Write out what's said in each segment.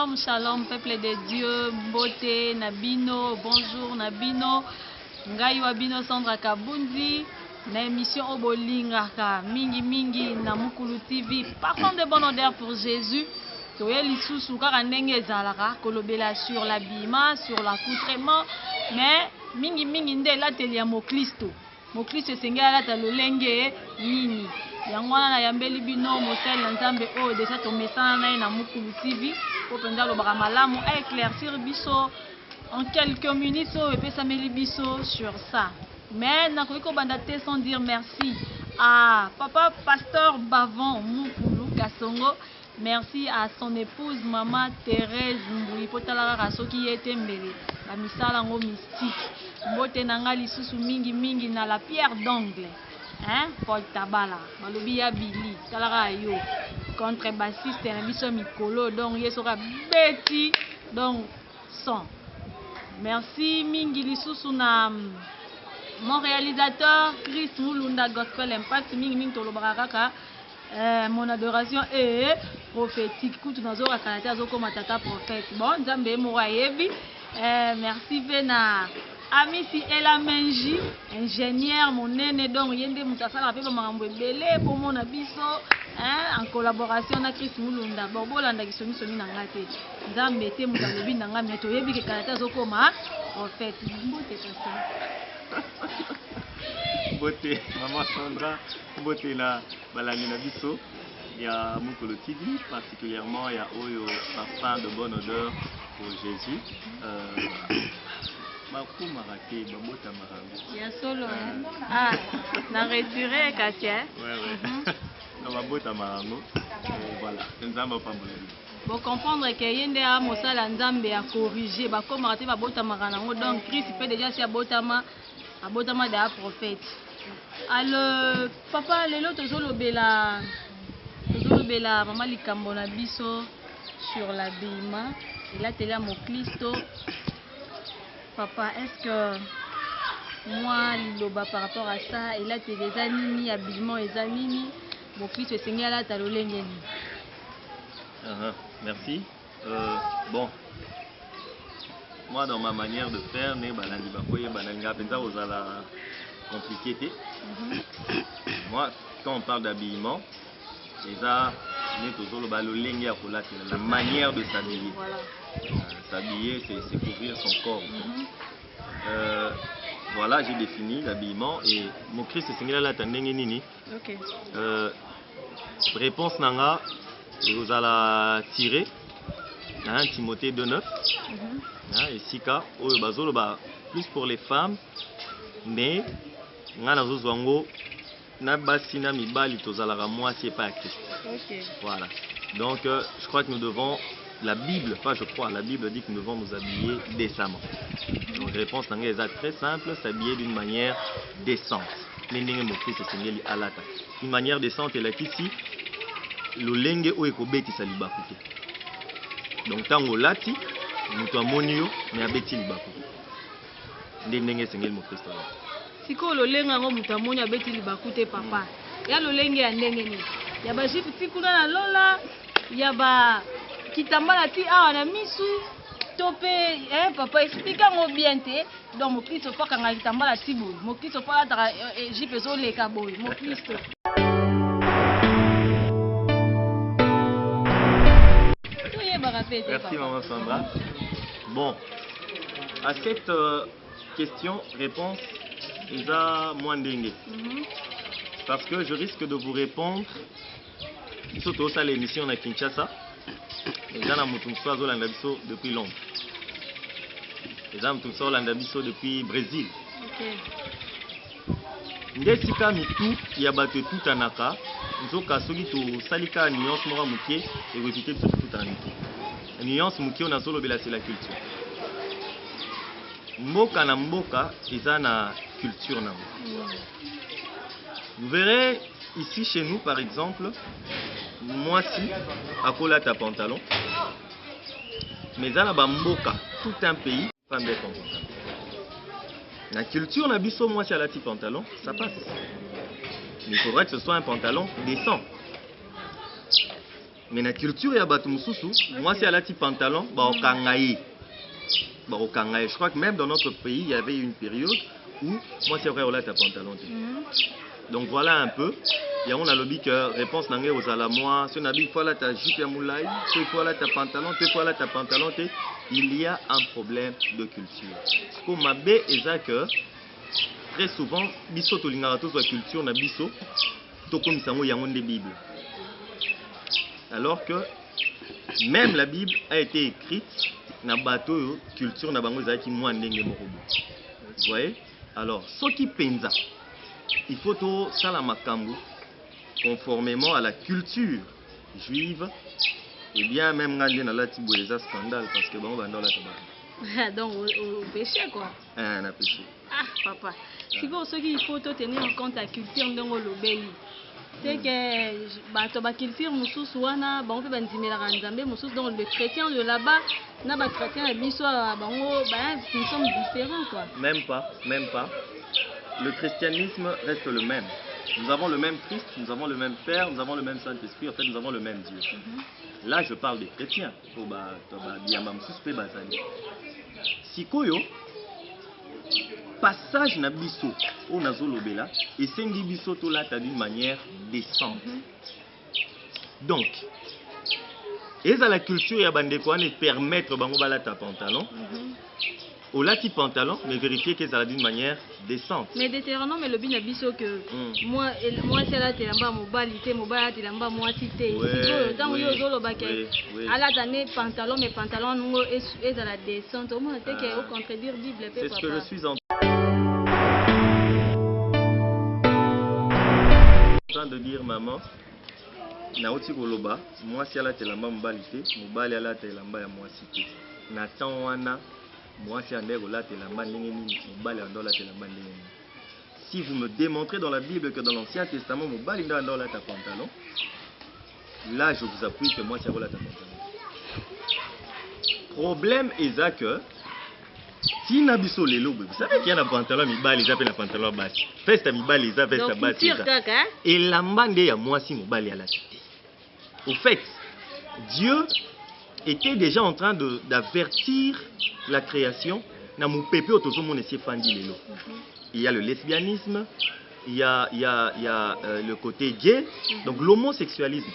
Shalom, shalom, peuple de Dieu, beauté, Nabino, bonjour Nabino, Ngai Wabino Sandra Kabundi, na émission Obolingaka, Mingi Mingi, na Mukulu TV, parfum de bonne odeur pour Jésus. Toye lisusu kaka ndenge ezalaka kolobela sur l'habillement, sur l'accoutrement, mais mingi mingi nde elateli ya moklisto. Moklisto esengeli alata lolenge nini. Yango wana na yambeli bino mosali na Nzambe oyo deja tomesana na ye na Mukulu TV po penza alobaka malamu a éclaircir biso en quelques minutes oyo epesameli biso sur ça. Mais nakoki kobanda te sans dire merci à papa pasteur Bavon Mukulu Kasongo. Merci à son épouse maman Thérèse Mbui potalaka soki yete mbele la misala ngo mystique. Mbote nanga lisusu mingi mingi na la pierre d'angle. Hein, Paul Tabala, balobi ya Billy, talaka yo, contrebassiste na biso mikolo, donc yesoka beti, donc son. Merci mingi lisusu na mon réalisateur Chris Mulunda Gospel Impact mingi mingi tolobaka kaka mon adoration est prophétique. Kutu nazoka kalate azoko matata prophète. Bon, Nzambe mo ayebi. Merci Vena. Amisi Ela Menji, ingénieur monene donc yende mutasala pe makambo ebele po mona biso en collaboration na Chris Mulunda. Bon bolanda kisomi somi na ngate. Nzambe te mutalobi na ngame to yebi ke kalate azokoma prophète. Mbote pasteur. Beauté, maman Sandra, beauté na balani na biso, il y a Mukulu TV, particulièrement il y a Oyo, parfum de bonne odeur pour Jésus. Makou maraké, babota marango. Il y a solo, ah, na retiré Katia. Ouais. Na babota marango. Voilà, nzamba pamboleli. Pour comprendre que yende a mosala Nzambe a corriger, ba comme raté babota marango, donc Christ peut déjà si abotama de prophète. Alors papa lelo tozolobela mama likambo na biso sur l'habillement et là tela mon Christo. Papa, est-ce que moi liloba par rapport à ça et là t'es des animi habillement et animi mon Christo seigneur là ta lolenge ni. Merci. Bon. Moi, dans ma manière de faire, compliqué. Moi, quand on parle d'habillement, déjà, la manière de s'habiller. S'habiller, c'est couvrir son corps. Voilà, j'ai défini l'habillement et mon Christ c'est là nini. Réponse nanga, vous allez tirer. Timothée 2:9. Et Sika, plus pour les femmes, mais voilà. Donc je crois que nous devons, la Bible dit que nous devons nous habiller décemment. Donc réponse est très simple, s'habiller d'une manière décente. Une manière décente est là ici, le lenge o ekobeti salibakute. Donc tango lati mutu amonio mais abeti libaku ndenge sengeli mo Kristo siko lolenga ngo mutu amonio abeti libaku te papa ya lolenge ya ndenge ni ya ba jifu tikuna na lola ya ba kitambala ti awa na misu tope papa explique ngo bien te donc mo Kristo paka nga kitambala ti boy mo Kristo paka ta jifu zo leka boy mo Kristo. Merci maman Sandra. Bon, à cette question-réponse, il y a moins dingue. Parce que je risque de vous répondre, surtout à l'émission à Kinshasa, et j'en ai depuis Londres. Et j'en ai depuis Brésil. Ndesika mitu ya bato tout anaka, nzoka soki to salika nuance mora mukie et répéter tout anaka. Nuance mukie on a solo bela c'est la culture. Mboka na mboka eza na culture na. Vous verrez ici chez nous par exemple, moi si akola ta pantalon, mais dans la mboka tout un pays femme des pantalons. La culture n'a biso moi si à la type pantalon, ça passe. Mais il faudrait que ce soit un pantalon décent. Mais la culture ya bato mususu, moi c'est alati pantalon, ba okangaye. Ba okangaye. Je crois que même dans notre pays, il y avait une période où moi c'est vrai on lata pantalon. Donc voilà un peu. Il y a on a lobby que réponse nangé aux alamoi, si on a dit fois là ta jupe ya moulay, fois là ta pantalon, fois là ta pantalon, il y a un problème de culture. Comme ma bé et que très souvent biso to lingara to culture na biso to comme ça mo yango de Bible. Alors que même la Bible a été écrite na bateau culture na bango ezaki mwa ndenge moko. Vous voyez? Alors, ce qui penza, il faut tout ça la makambo conformément à la culture juive. Et bien même ngande na la tibo les scandales parce que bon bando la tabac. Donc au péché quoi. Ah, na péché. Ah papa. Si vous ce qu'il faut tenir en compte la culture ndongo lobeli. C'est que bato ba culture mususu wana ba on peut bandimela nzambe mususu donc le chrétien de là-bas na ba chrétien biso bango ba nous sommes différents quoi. Même pas. Le christianisme reste le même. Nous avons le même Christ, nous avons le même Père, nous avons le même Saint-Esprit, en fait nous avons le même Dieu. Là je parle des chrétiens. Sikoyo passage na biso o nazolobela et sengi biso to lata d'une manière décente. Donc eza la culture ya bandeko ane permettre bango balata pantalon. Au lati pantalon, mais vérifier que ça d'une manière décente. Mais déterminant, mais le bin abisso que moi c'est là telamba mobilité mobile telamba moi cité. Dans yo zolo baké. À la année pantalon mais pantalon nous est dans la descente. Au moins c'est que au contredire Bible. C'est ce que je suis en train de dire maman. Naoti koloba, moi si ala telamba mobilité, mobile ala telamba ya moi cité. Nathan wana si vous me démontrez dans la Bible que dans l'Ancien Testament, pantalon, là je vous appuie que moi c'est pantalon. Problème est que si nabiso lelo, vous savez qu'il y a un pantalon mibali, ils appellent un pantalon bas. Festa mibali, ils appellent ça bas. Et la mbande ya moi si mobali à la cité. Au fait, Dieu était déjà en train d'avertir la création. Il y a le lesbianisme, il y a le côté gay, donc l'homosexualisme.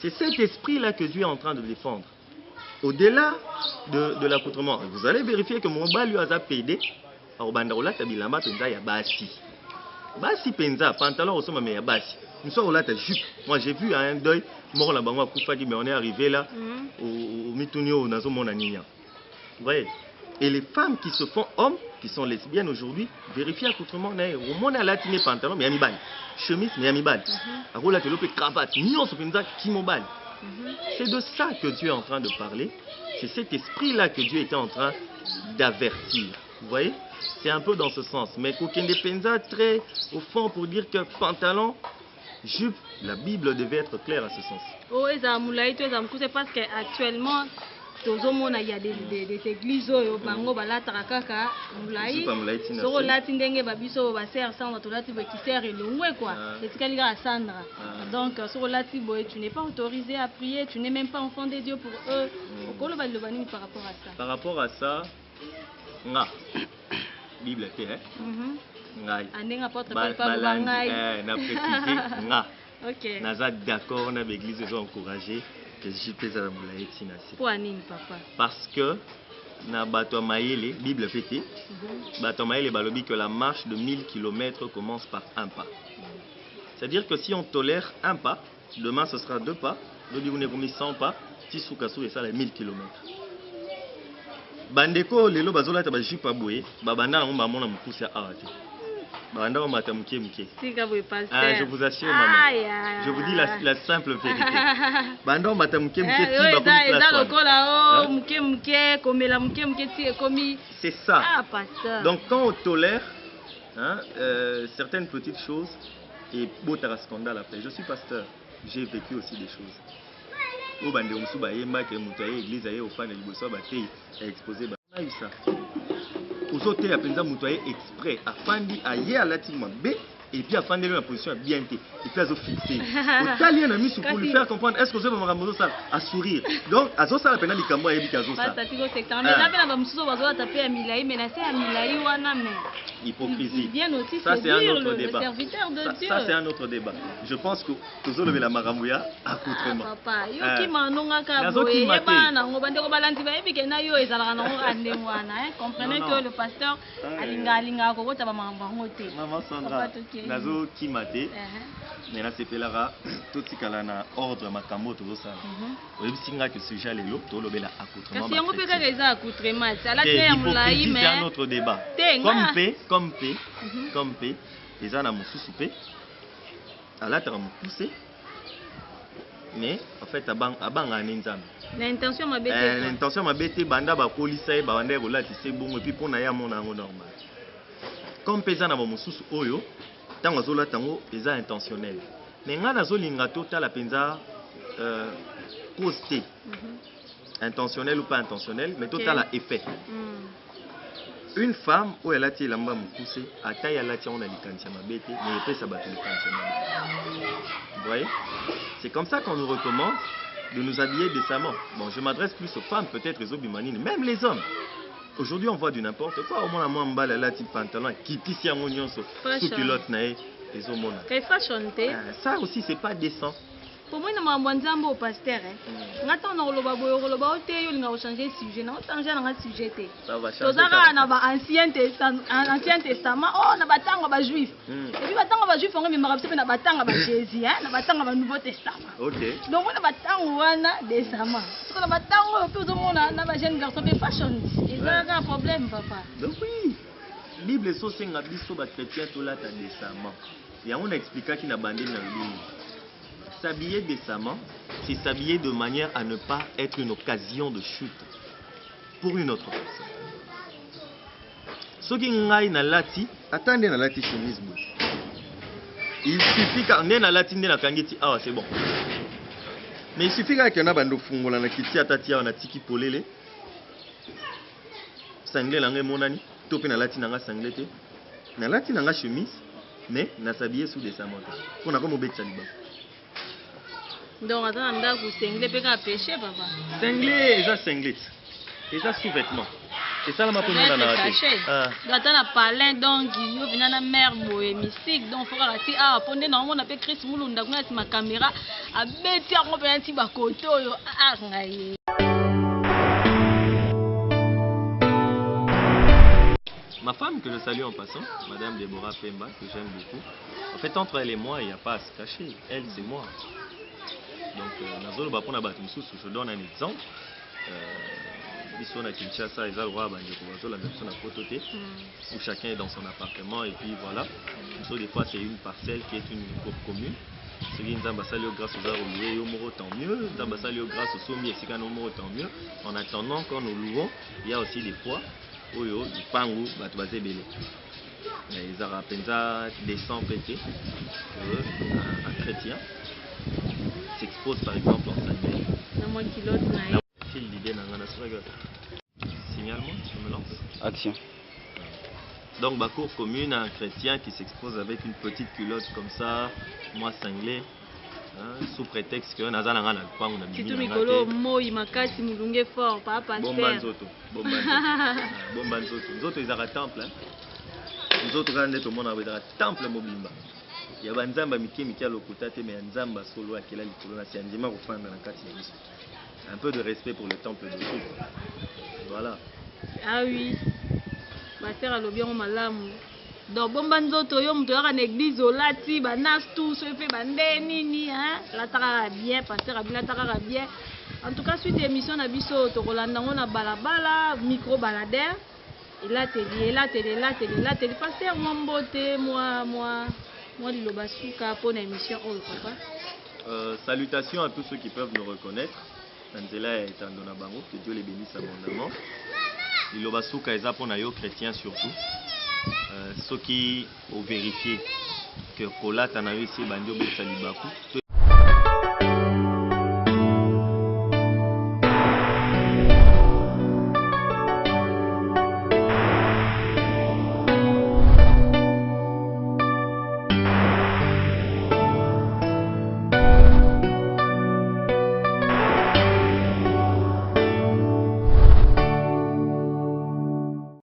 C'est cet esprit-là que Dieu est en train de défendre. Au-delà de l'accoutrement, vous allez vérifier que mon bal lui a pédé. Basi penza, pantalon au sommet, mais basi. Nous sommes là, jupe. Moi j'ai vu à un deuil, mort la banque mais on est arrivé là, au Mitunio, au Nazo Monanina. Vous voyez? Et les femmes qui se font hommes, qui sont lesbiennes aujourd'hui, vérifient accoutrement. Au monde à latiner pantalon, mais amibal. Chemise, mais amibal. À rouler la cravate, nion se penza, qui m'obal. C'est de ça que Dieu est en train de parler. C'est cet esprit-là que Dieu était en train d'avertir. Vous voyez? C'est un peu dans ce sens. Mais Kokende Penza, très au fond, pour dire que pantalon, jupe, la Bible devait être claire à ce sens. Oh, c'est parce qu'actuellement, il y a des églises où bango balata kaka mulai so lati ndenge babiso ba ser sandra to lati qui sert et longwe quoi c'est ce qu'elle a Sandra donc so lati boy tu n'es pas autorisé à prier, tu n'es même pas enfant de Dieu pour eux. Okolo ba le bani par rapport à ça. Par rapport à ça, nga Bible était ngai andenga apôtre pas ngai na préciser nga OK naza d'accord na l'église ils ont encouragé que je peux ça la etinasi. Pour anine papa parce que na bato maïle Bible fêté bato maïle balobi que la marche de 1000 km commence par un pas. C'est-à-dire que si on tolère un pas, demain ce sera 2 pas, dodi on est commis 100 pas, tisoukasu et ça les 1000 km. Bandeko lelo bazola ta ba jipa boye babanda ngomba mona mukusi arate. Banda mata muke muke. Sika boye pasteur. Ah je vous assure maman. Je vous dis la simple vérité. Banda mata muke muke ti ba komi place. Lokola o muke muke komela muke muke ti ekomi. C'est ça. Ah pasteur. Donc quand on tolère certaines petites choses et botara scandale après. Je suis pasteur. J'ai vécu aussi des choses. Au bande on suba yemba ke mutaye église aye au fan liboso ba tei exposé ba on a eu ça. Uzote ya penza mutaye exprès afandi aye alati mabe et puis afin de la position bien et puis azo fixé otali na misu pour lui faire comprendre est-ce que vous avez makambo ça à sourire donc azo ça la pena likambo ya bikazo ça pas tiko secteur mais là na bamususu bazo taper ya milai mais na c'est ya milai wana mais hypocrisie bien aussi ça c'est un autre le débat serviteur de Dieu ça c'est un autre débat je pense que tozolo la makambo ya accoutrement papa yo ki manonga ka boye bana ngo bande ko balanti ba ebike na yo ezalaka na ngo ande wana comprenez que le pasteur alinga ko kota ba makambo ngo te maman Sandra nazo kimate mais là c'est pelara tout tikala na ordre makambo to ça oyebisinga que sujet lelo to lobela accoutrement kasi yango pe ka eza accoutrement ala te ya mulai mais c'est un autre débat comme P eza na mususu pe ala ta mu pousser mais en fait abanga nzambe l'intention mabete l'intention mabete banda ba polisa e ba banda ko lati se bongo et puis pona ya mona ngo normal comme pesa na ba mususu oyo tango zola tango eza intentionnel mais nga nazolinga totala penza cause intentionnel ou pas intentionnel mais totala effet une femme où elle a tiré l'amba mukuse ata ya lati on a likantia mabete mais epesa ba likantia mabete vous voyez c'est comme ça qu'on nous recommande de nous habiller décemment. Bon, je m'adresse plus aux femmes, peut-être les obimanines, même les hommes. Aujourd'hui, on voit du n'importe quoi. Au moins, moi, on balle là, type pantalon, qui tisse à mon sous culotte, les hommes. Ça aussi, c'est pas décent. Pour moi, je suis un pasteur. Je changer sujet. Sujet. Ça va changer. Ancien Testament, oh, na batanga ba juif. Et puis batanga ba juif, on me na batanga ba Jésus, hein, na batanga ba Nouveau Testament. OK. Donc on a batanga wana décemment. Parce que na batanga tout le monde na ba jeune garçon de fashion. Il y a un problème papa. Donc oui. Bible so senga biso ba chrétien to là ta décemment. Et on a expliqué qu'il na bandé na Bible. S'habiller décemment, c'est s'habiller de manière à ne pas être une occasion de chute pour une autre personne. Ce qui est na lati, attendez na lati chemise bouche. Il suffit qu'on ait na lati na kangeti, ah c'est bon. Mais il suffit qu'on a bando fungola na kiti atatia na tiki polele. Sangle la monani, topé na lati na sanglete. Na lati na chemise, mais na s'habiller sous décemment. On a comme obéti liba. Donc, attends, on a cinglé, peut pêcher, papa. Cinglé, ça cinglé. Et ça sous-vêtement. C'est ça la ma première année. Attends, on a parlé, donc, il y a une mère mystique. Donc, il faut que ah, pendant que on a fait Chris Moulunda, on a ma caméra, à bêter, on a un petit bakoto. Ah, ma femme, que je salue en passant, Madame Déborah Pemba, que j'aime beaucoup. En fait, entre elle et moi, il n'y a pas à se cacher. Elle, c'est moi. Donc, je donne un exemple. Ils sont à Kinshasa, ils ont le droit où chacun est dans son appartement et puis voilà. Des fois, c'est une parcelle qui est une cour commune. C'est une ambassade grâce aux armes, tant mieux. Grâce aux sommiers, c'est tant mieux. En attendant, quand nous louons, il y a aussi des fois où il y a des pangou, ils ont des sangs pétés un chrétien s'expose par exemple en sanglé. Quelle idée signalement, je me lance. Action. Donc, ma cour commune, un chrétien qui s'expose avec une petite culotte comme ça, moi cinglé, sous prétexte que Nazan a un pan, on a mis un mikolo, moi, makasi, mulunge fort, papa, Bombanzoto. Nous autres, ils ont un temple. Nous autres, tout le monde a un temple mobimba. Il y a un zamba miki à l'okutate, mais un zamba solo à quel c'est un dimanche au fin de la carte. Un peu de respect pour le temple de Dieu. Voilà. Ah oui. Ma sœur a l'obien au malam. Donc, bon banzoto, yo mto yaka l'église au lati, banas tout, se fait bandé, nini, hein. La tara bien, pasteur a bien, la tara bien. En tout cas, suite à l'émission, on a vu ça, on a balabala, micro baladère. Et là, télé, pasteur, moi, mbote, moi, le basuka pour l'émission, oh, papa. Salutations à tous ceux qui peuvent nous reconnaître. Angela est en Donabango, que Dieu les bénisse abondamment. Le basuka est pour les chrétiens surtout. Ceux qui ont vérifié que Kola Tanayo ici, Bandio Salibaku.